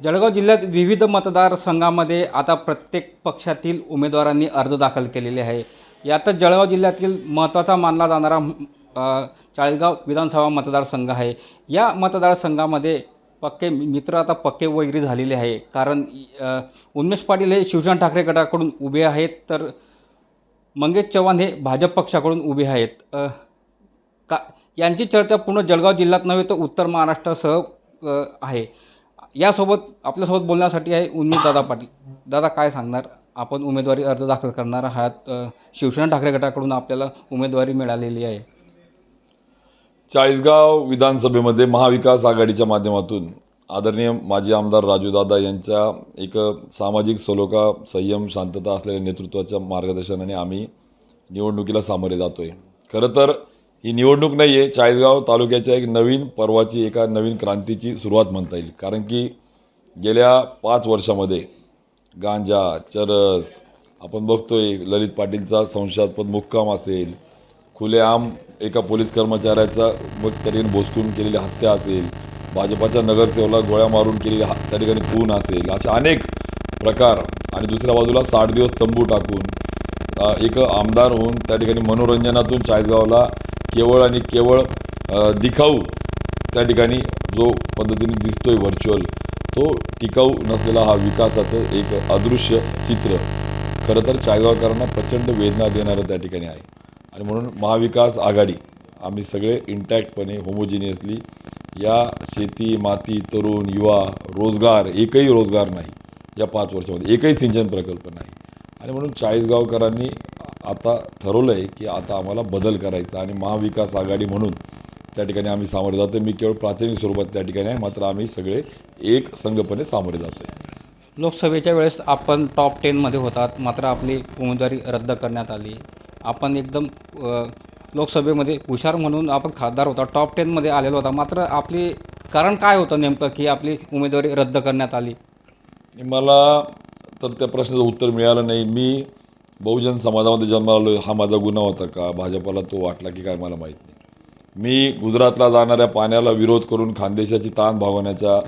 जळगाव जिल्ह्यात विविध मतदारसंघामध्ये आता प्रत्येक पक्षातील उमेदवारांनी अर्ज दाखल केलेले आहे. यातच जळगाव जिल्ह्यातील महत्त्वाचा मानला जाणारा चाळीसगाव विधानसभा मतदारसंघ आहे. या मतदारसंघामध्ये पक्के मित्र आता पक्के वैरी झालेले आहे. कारण उन्मेष पाटील हे शिवसेना ठाकरे गटाकडून उभे आहेत, तर मंगेश चव्हाण हे भाजप पक्षाकडून उभे आहेत. का यांची चर्चा पूर्ण जळगाव जिल्ह्यात नव्हे तर उत्तर महाराष्ट्रासह आहे. यासोबत आपल्यासोबत बोलण्यासाठी आहे उन्मेष दादा पाटील. दादा, काय सांगणार? आपण उमेदवारी अर्ज दाखल करणार आहात. शिवसेना ठाकरे गटाकडून आपल्याला उमेदवारी मिळालेली आहे. चाळीसगाव विधानसभेमध्ये महाविकास आघाडीच्या माध्यमातून आदरणीय माजी आमदार राजूदादा यांच्या एक सामाजिक सलोखा, संयम, शांतता असलेल्या नेतृत्वाच्या मार्गदर्शनाने आम्ही निवडणुकीला सामोरे जातो आहे. खरं तर ही निवडणूक नाही आहे, चाळीसगाव तालुक्याच्या एक नवीन पर्वाची, एका नवीन क्रांतीची सुरुवात म्हणता येईल. कारण की गेल्या 5 वर्षामध्ये गांजा, चरस, आपण बघतोय ललित पाटीलचा संशयास्पद मुक्काम असेल, खुलेआम एका पोलीस कर्मचाऱ्याचा त्या ठिकाणी भोसकून केलेली हत्या असेल, भाजपाच्या नगरसेवकाला गोळ्या मारून केलेली त्या ठिकाणी खून असेल, असे अनेक प्रकार. आणि दुसऱ्या बाजूला 60 दिवस तंबू टाकून एक आमदार होऊन त्या ठिकाणी मनोरंजनातून चाळीसगावला केवळ आणि केवळ दिखाऊ त्या ठिकाणी जो पद्धतीने दिसतोय व्हर्च्युअल, तो टिकाऊ नसलेला हा विकासाचं एक अदृश्य चित्र खरं तर चाळीसगावकरांना प्रचंड वेदना देणारं त्या ठिकाणी आहे. आणि म्हणून महाविकास आघाडी आम्ही सगळे इंटॅक्टपणे होमोजिनियसली या शेती, माती, तरुण, युवा, रोजगार, एकही रोजगार नाही या 5 वर्षामध्ये, एकही सिंचन प्रकल्प नाही. आणि म्हणून चाळीसगावकरांनी आता ठरवलं आहे की आता आम्हाला बदल करायचा आणि महाविकास आघाडी म्हणून त्या ठिकाणी आम्ही सामोरे जातो. मी केवळ प्राथमिक स्वरूपात त्या ठिकाणी आहे, मात्र आम्ही सगळे एक संघपणे सामोरे जातो आहे. लोकसभेच्या वेळेस आपण टॉप 10मध्ये होतात, मात्र आपली उमेदवारी रद्द करण्यात आली. आपण एकदम लोकसभेमध्ये हुशार म्हणून आपण खासदार होता, टॉप 10मध्ये आलेला होता, मात्र आपली कारण काय होतं नेमकं की आपली उमेदवारी रद्द करण्यात आली? मला तर त्या प्रश्नाचं उत्तर मिळालं नाही. मी बहुजन समाजामध्ये जन्माला आलो, हा माझा गुन्हा होता का? भाजपाला तो वाटला की काय मला माहीत नाही. मी गुजरातला जाणाऱ्या पाण्याला विरोध करून खानदेशाची ताण भागवण्याच्या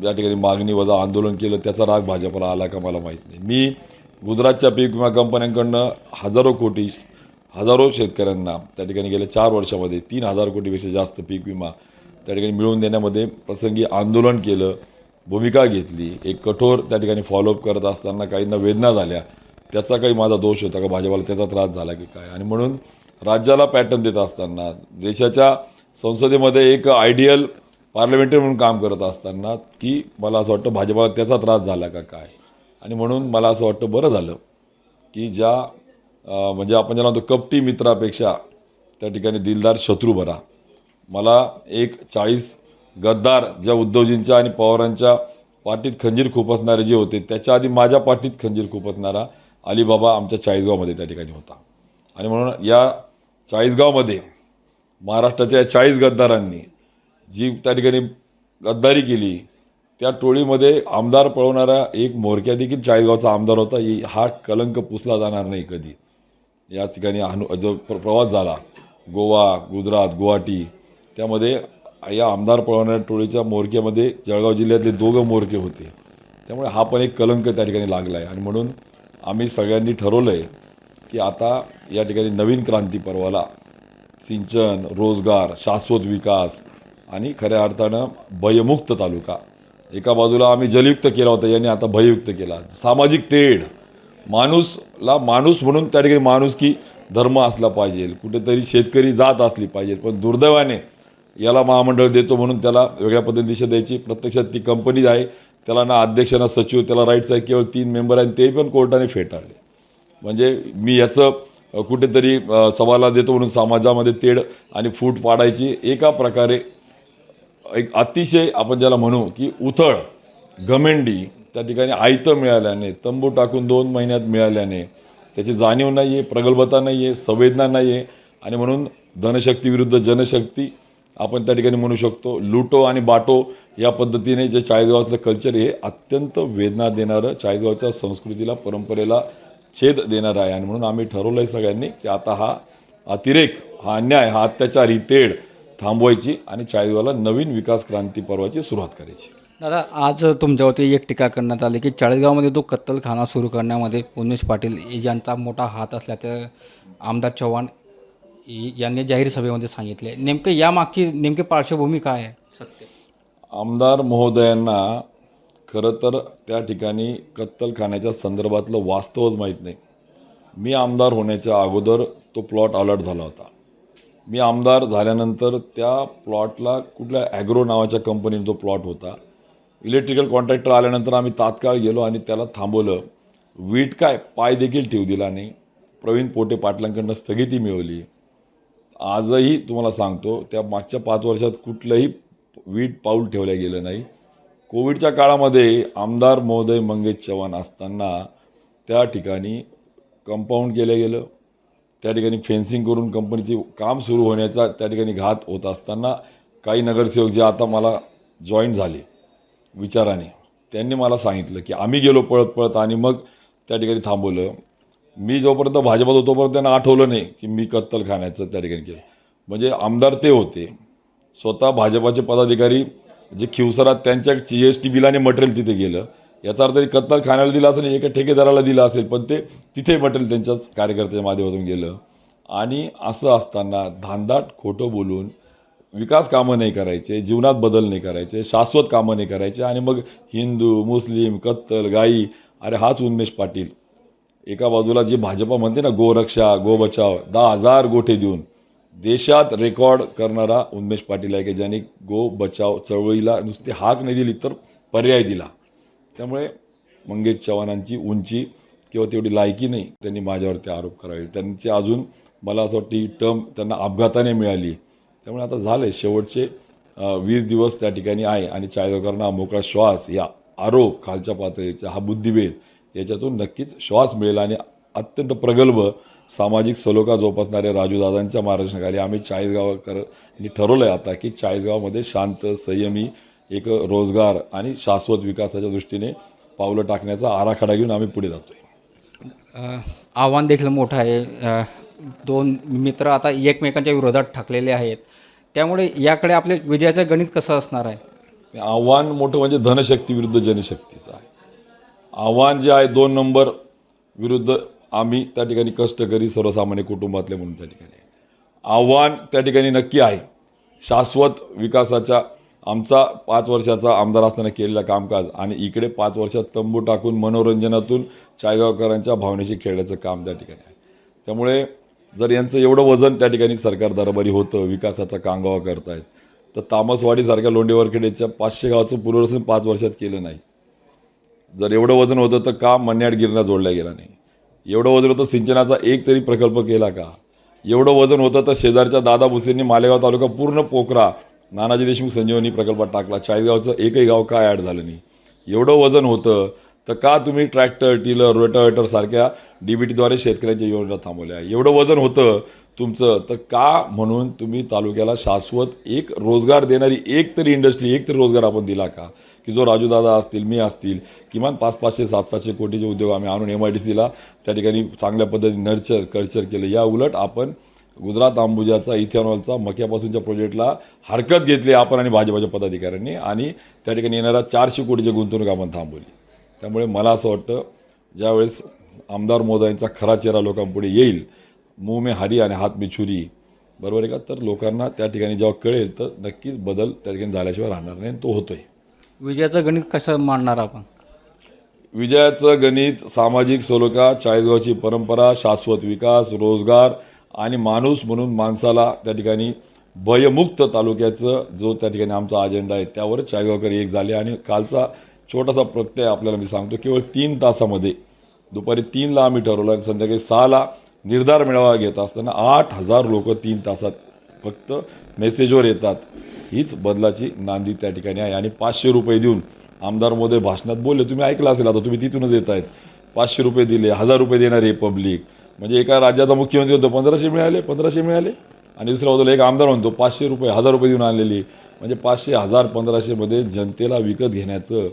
या ठिकाणी मागणी वजा आंदोलन केलं, त्याचा राग भाजपाला आला का मला माहीत नाही. मी गुजरातच्या पीक विमा कंपन्यांकडनं हजारो शेतकऱ्यांना त्या ठिकाणी गेल्या 4 वर्षामध्ये 3,000 कोटीपेक्षा जास्त पीक विमा त्या ठिकाणी मिळवून देण्यामध्ये प्रसंगी आंदोलन केलं, भूमिका घेतली. एक कठोर त्या ठिकाणी फॉलोअप करत असताना काहींना वेदना झाल्या, त्याचा काही माझा दोष होता का? भाजपाला त्याचा त्रास झाला की काय? आणि म्हणून राज्याला पॅटर्न देत असताना, देशाच्या संसदेमध्ये एक आयडियल पार्लमेंटरी म्हणून काम करत असताना की मला असं वाटतं भाजपाला त्याचा त्रास झाला का काय? आणि म्हणून मला असं वाटतं बरं झालं की ज्या म्हणजे आपण ज्याला म्हणतो कपटी मित्रापेक्षा त्या ठिकाणी दिलदार शत्रू बरा. मला एक 40 गद्दार ज्या उद्धवजींच्या आणि पवारांच्या पाठीत खंजीर खुपसणारे जे होते, त्याच्या आधी माझ्या पाठीत खंजीर खुपसणारा अलीबाबा आमच्या चाळीसगावमध्ये त्या ठिकाणी होता. आणि म्हणून या चाळीसगावमध्ये महाराष्ट्राच्या 40 गद्दारांनी जी त्या ठिकाणी गद्दारी केली, त्या टोळीमध्ये आमदार पळवणारा एक म्होरक्या देखील चाळीसगावचा आमदार होता. हा कलंक पुसला जाणार नाही कधी. या ठिकाणी जो प्रवास झाला गोवा, गुजरात, गुवाहाटी, त्यामध्ये या आमदार पळवणाऱ्या टोळीच्या म्होरक्यामध्ये जळगाव जिल्ह्यातले 2 म्होरके होते. त्यामुळे हा पण एक कलंक त्या ठिकाणी लागला आहे. आणि म्हणून आम्ही सगळ्यांनी ठरवलं आहे की आता या ठिकाणी नवीन क्रांती पर्वाला सिंचन, रोजगार, शाश्वत विकास आणि खऱ्या अर्थानं भयमुक्त तालुका. एका बाजूला आम्ही जलयुक्त केला होता, यांनी आता भययुक्त केला. सामाजिक तेढ, माणूसला माणूस म्हणून त्या ठिकाणी माणुसकी धर्म असला पाहिजे, कुठेतरी शेतकरी जात असली पाहिजे. पण दुर्दैवाने याला महामंडळ देतो म्हणून त्याला वेगळ्या पद्धतीने दिशा द्यायची. प्रत्यक्षात ती कंपनी आहे, त्याला ना अध्यक्ष ना सचिव, त्याला राईट्स आहे केवळ 3 मेंबर आहे, ते पण कोर्टाने फेटाळले. म्हणजे मी याचं कुठेतरी सवाला देतो म्हणून समाजामध्ये तेढ आणि फूट पाडायची एका प्रकारे एक अतिशय आपण ज्याला म्हणू की उथळ, घमेंडी त्या ठिकाणी आयतं मिळाल्याने, तंबू टाकून 2 महिन्यात मिळाल्याने त्याची जाणीव नाही आहे, प्रगल्भता नाही आहे, संवेदना नाही आहे. आणि म्हणून धनशक्ती विरुद्ध जनशक्ती आपण त्या ठिकाणी म्हणू शकतो. लुटो आणि बाटो या पद्धतीने जे चाळीसगावातलं कल्चर हे अत्यंत वेदना देणारं, चाळीसगावच्या संस्कृतीला, परंपरेला छेद देणारं आहे. आणि म्हणून आम्ही ठरवलं आहे सगळ्यांनी की आता हा अतिरेक, हा अन्याय, हा अत्याचार, ही तेढ थांबवायची आणि चाळीसगावला नवीन विकास क्रांती पर्वाची सुरुवात करायची. दादा, आज तुमच्यावरती एक टीका करण्यात आली की चाळीसगावमध्ये जो कत्तलखाना सुरू करण्यामध्ये उन्मेष पाटील यांचा मोठा हात असल्याचं आमदार चव्हाण यांनी जाहीर सभेमध्ये सांगितले. नेमकं यामागची नेमकी पार्श्वभूमी काय आहे? सत्य आमदार महोदयांना खरं तर त्या ठिकाणी कत्तलखान्याच्या संदर्भातलं वास्तवच माहीत नाही. मी आमदार होण्याच्या अगोदर तो प्लॉट अलर्ट झाला होता. मी आमदार झाल्यानंतर त्या प्लॉटला कुठल्या ॲग्रो नावाच्या कंपनीने तो प्लॉट होता. इलेक्ट्रिकल कॉन्ट्रॅक्टर आल्यानंतर आम्ही तात्काळ गेलो आणि त्याला थांबवलं. वीट काय पाय देखील ठेवू दिला नाही. प्रवीण पोटे पाटलांकडनं स्थगिती मिळवली. आजही तुम्हाला सांगतो त्या मागच्या 5 वर्षात कुठलंही वीट पाऊल ठेवलं गेलं नाही. कोविडच्या काळामध्ये आमदार महोदय मंगेश चव्हाण असताना त्या ठिकाणी कंपाऊंड केलं गेलं. त्या ठिकाणी फेन्सिंग करून कंपनीचे काम सुरू होण्याचा त्या ठिकाणी घात होत असताना काही नगरसेवक जे आता मला जॉईन झाले विचाराने, त्यांनी मला सांगितलं की आम्ही गेलो पळत पळत आणि मग त्या ठिकाणी थांबवलं. मी जोपर्यंत भाजपात होतो तोपर्यंत त्यांना आठवलं नाही की मी कत्तलखान्याचं त्या ठिकाणी केलं. म्हणजे आमदार ते होते, स्वतः भाजपाचे पदाधिकारी जे खिवसरात त्यांच्या GST बिलाने मटेरियल तिथे गेलं. याचा अर्थ कत्तलखान्याला दिला असेल, एका ठेकेदाराला दिलं असेल, पण ते तिथे मटेरियल त्यांच्याच कार्यकर्त्याच्या माध्यमातून गेलं. आणि असं असताना धांदाट खोटं बोलून विकास कामं नाही करायचे, जीवनात बदल नाही करायचे, शाश्वत कामं नाही करायचे आणि मग हिंदू मुस्लिम कत्तल गाई, अरे हाच उन्मेष पाटील. एका बाजूला जी भाजपा म्हणते ना गोरक्षा गो बचाव, 10,000 गोठे देऊन देशात रेकॉर्ड करणारा उन्मेष पाटील आहे की ज्यांनी गो बचाव चळवळीला नुसती हाक नाही दिली तर पर्याय दिला. त्यामुळे मंगेश चव्हाणांची उंची किंवा तेवढी लायकी नाही त्यांनी माझ्यावरती आरोप करावे. त्यांची अजून मला असं वाटतं ही टर्म त्यांना अपघाताने मिळाली. त्यामुळे आता झाले शेवटचे 20 दिवस त्या ठिकाणी आहे आणि चाळीसगावकरांना मोकळा श्वास, या आरोप खालच्या पातळीचा हा बुद्धिभेद याच्यातून नक्कीच श्वास मिळेल. आणि अत्यंत प्रगल्भ सामाजिक सलोखा जोपासणाऱ्या राजूदादांच्या मार्गदर्शनाखाली आम्ही चाळीसगावकरांनी ठरवलं आहे आता की चाळीसगावमध्ये शांत संयमी एक रोजगार आणि शाश्वत विकासाच्या दृष्टीने पावलं टाकण्याचा आराखडा घेऊन आम्ही पुढे जातो आहे. आव्हान देखील मोठं आहे. दोन मित्र आता एकमेकांच्या विरोधात ठाकलेले आहेत. त्यामुळे याकडे आपले विजयाचं गणित कसं असणार आहे? आव्हान मोठं म्हणजे धनशक्ती विरुद्ध जनशक्तीचं आहे. आव्हान जे आहे 2 नंबर विरुद्ध आम्ही त्या ठिकाणी कष्टकरी सर्वसामान्य कुटुंबातले म्हणून त्या ठिकाणी आव्हान त्या ठिकाणी नक्की आहे. शाश्वत विकासाच्या आमचा 5 वर्षाचा आमदार असताना केलेला कामकाज आणि इकडे 5 वर्षात तंबू टाकून मनोरंजनातून चाळीसगावकरांच्या भावनेशी खेळण्याचं काम त्या ठिकाणी आहे. त्यामुळे जर यांचं एवढं वजन त्या ठिकाणी सरकार दरबारी होतं, विकासाचा कांगावा करतायत, तर तामसवाडीसारख्या लोंढेवरखेडेच्या 500 गावाचं पुनर्वसन 5 वर्षात केलं नाही. जर एवढं वजन होतं तर का मन्याड गिरणा जोडला गेला नाही? एवढं वजन होतं सिंचनाचा एक तरी प्रकल्प केला का? एवढं वजन होतं तर शेजारच्या दादा भुसेंनी मालेगाव तालुका पूर्ण पोखरा नानाजी देशमुख संजीवनी प्रकल्पात टाकला. चाळीसगावचं एकही गाव का ॲड झालं नाही? एवढं वजन होतं तर का तुम्ही ट्रॅक्टर टिलर रोटावेटरसारख्या DBTद्वारे शेतकऱ्यांच्या योजना थांबवल्या? एवढं वजन होतं तुमचं तर का म्हणून तुम्ही तालुक्याला शाश्वत एक रोजगार देणारी एक तरी इंडस्ट्री, एक तरी रोजगार आपण दिला का? की जो राजूदादा असतील, मी असतील, किमान 500-500 700 कोटीचे उद्योग आम्ही आणून MIDCला त्या ठिकाणी चांगल्या पद्धतीने कल्चर केलं. या उलट आपण गुजरात अंबुजाचा इथेनॉलचा मक्यापासूनच्या प्रोजेक्टला हरकत घेतली आपण आणि भाजपाच्या पदाधिकाऱ्यांनी आणि त्या ठिकाणी येणाऱ्या 400 कोटीची गुंतवणूक आपण थांबवली. त्यामुळे मला असं वाटतं ज्यावेळेस आमदार महोदयांचा खरा चेहरा लोकांपुढे येईल, मुंह में हरी आणि हात में छुरी, बरोबर आहे का, तर लोकांना त्या ठिकाणी जेव्हा कळेल तर नक्कीच बदल त्या ठिकाणी झाल्याशिवाय राहणार नाही आणि तो होतोय. विजयाचं गणित कसं मांडणार आपण? विजयाचं गणित सामाजिक सलोखा, चाळीसगावची परंपरा, शाश्वत विकास, रोजगार आणि माणूस म्हणून माणसाला त्या ठिकाणी भयमुक्त तालुक्याचं जो त्या ठिकाणी आमचा अजेंडा आहे त्यावर चाळीसगावकर एक झाले. आणि कालचा छोटासा प्रत्यय आपल्याला मी सांगतो, केवळ 3 तासामध्ये दुपारी 3ला आम्ही ठरवलं आणि संध्याकाळी 6ला निर्धार मेळावा घेत असताना 8,000 लोक 3 तासात फक्त मेसेजवर येतात. हीच बदलाची नांदी त्या ठिकाणी आहे. आणि 500 रुपये देऊन आमदार महोदय भाषणात बोलले, तुम्ही ऐकलं असेल, आता तुम्ही तिथूनच येत आहेत. 500 रुपये दिले, 1000 रुपये देणारे पब्लिक. म्हणजे एका राज्याचा मुख्यमंत्री होतो 1500 मिळाले आणि दुसऱ्या बाजूला एक आमदार म्हणतो 500 रुपये 1000 रुपये देऊन आणलेली. म्हणजे 500 1000 1500मध्ये जनतेला विकत घेण्याचं,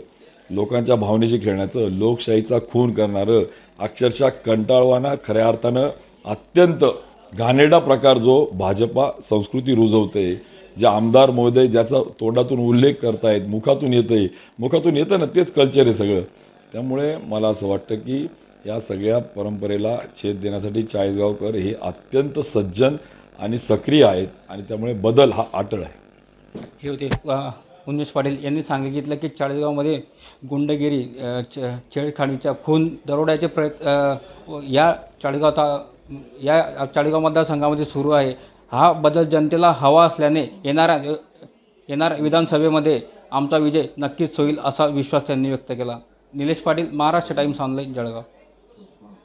लोकांच्या भावनेशी खेळण्याचं, लोकशाहीचा खून करणारं, अक्षरशः कंटाळवाना, खऱ्या अर्थानं अत्यंत घाणेरडा प्रकार जो भाजपा संस्कृती रुजवते, जे आमदार महोदय ज्याचा तोंडातून उल्लेख करतायत, मुखातून येतं ना, तेच कल्चर आहे सगळं. त्यामुळे मला असं वाटतं की या सगळ्या परंपरेला छेद देण्यासाठी चाळीसगावकर हे अत्यंत सज्जन आणि सक्रिय आहेत आणि त्यामुळे बदल हा अटळ आहे. हे होते उन्मेष पाटील यांनी सांगितलं की चाळीसगावमध्ये गुंडगिरी, छेडखाणीच्या खून, दरोड्याचे या चाळीसगाव मतदारसंघामध्ये सुरू आहे. हा बदल जनतेला हवा असल्याने येणाऱ्या विधानसभेमध्ये आमचा विजय नक्कीच होईल असा विश्वास त्यांनी व्यक्त केला. Nilesh Patil, Maharashtra times online, Jalgaon.